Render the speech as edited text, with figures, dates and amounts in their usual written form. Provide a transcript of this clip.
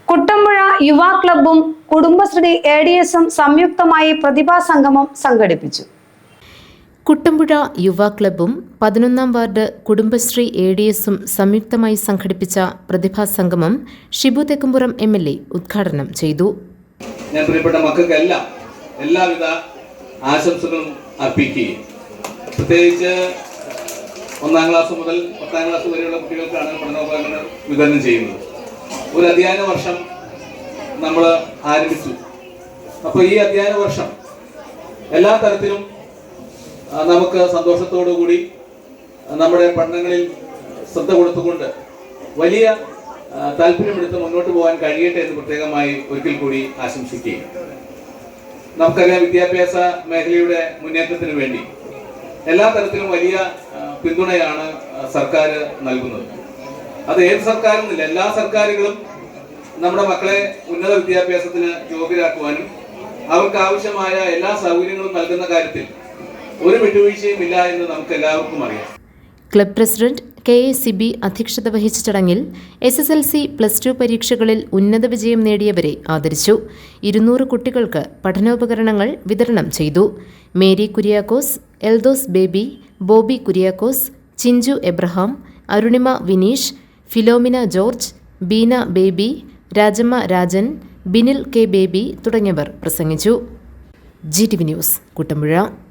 കുട്ടമ്പുഴ യുവാ ക്ലബ്ബും കുടുംബശ്രീ ADS-ഉം സംയുക്തമായി പ്രതിഭാസംഗമം സംഘടിപ്പിച്ചു. കുട്ടമ്പുഴ യുവാ ക്ലബ്ബും 11-ാം വാർഡ് കുടുംബശ്രീ ADS-ഉം സംയുക്തമായി സംഘടിപ്പിച്ച പ്രതിഭാസംഗമം ഷിബു തെക്കുംപുറം MLA ഉദ്ഘാടനം ചെയ്തു. ഞാൻ പ്രിയപ്പെട്ട മക്കൾക്കെല്ലാം എല്ലാവിധ ആശംസകളും അർപ്പിക്കുകയും പ്രത്യേകിച്ച് 1-ാം ക്ലാസ് മുതൽ 10-ാം ക്ലാസ് വരെയുള്ള കുട്ടികൾക്കാണ് പഠനോപകരണങ്ങൾ വിതരണം ചെയ്യുന്നത്. ഒരു അധ്യയന വർഷം നമ്മൾ ആരംഭിച്ചു. അപ്പോൾ ഈ അധ്യയന വർഷം എല്ലാ തരത്തിലും നമുക്ക് സന്തോഷത്തോടു കൂടി നമ്മുടെ പഠനങ്ങളിൽ ശ്രദ്ധ കൊടുത്തുകൊണ്ട് വലിയ താല്പര്യമെടുത്ത് മുന്നോട്ട് പോകാൻ കഴിയട്ടെ എന്ന് പ്രത്യേകമായി ഒരിക്കൽ കൂടി ആശംസിക്കുകയും, നമുക്കറിയാം വിദ്യാഭ്യാസ മേഖലയുടെ മുന്നേറ്റത്തിന് വേണ്ടി എല്ലാ തരത്തിലും വലിയ പിന്തുണയാണ് സർക്കാർ നൽകുന്നത്. അത് ഏത് സർക്കാരെന്നില്ല, എല്ലാ സർക്കാരുകളും നമ്മുടെ മക്കളെ ഉന്നത വിദ്യാഭ്യാസത്തിന് യോഗ്യരാക്കുവാനും അവർക്ക് ആവശ്യമായ എല്ലാ സൗകര്യങ്ങളും നൽകുന്ന കാര്യത്തിൽ ഒരു വിട്ടുവീഴ്ചയും ഇല്ല എന്ന് നമുക്ക് എല്ലാവർക്കും അറിയാം. ക്ലബ് പ്രസിഡന്റ് KACB അധ്യക്ഷത വഹിച്ച ചടങ്ങിൽ SSLC +2 പരീക്ഷകളിൽ ഉന്നത വിജയം നേടിയവരെ ആദരിച്ചു. 200 കുട്ടികൾക്ക് പഠനോപകരണങ്ങൾ വിതരണം ചെയ്തു. മേരി കുര്യാക്കോസ്, എൽദോസ് ബേബി, ബോബി കുര്യാക്കോസ്, ചിഞ്ചു എബ്രഹാം, അരുണിമ വിനീഷ്, ഫിലോമിന ജോർജ്, ബീന ബേബി, രാജമ്മ രാജൻ, ബിനിൽ K ബേബി തുടങ്ങിയവർ പ്രസംഗിച്ചു. GTV news Kuttampuzha.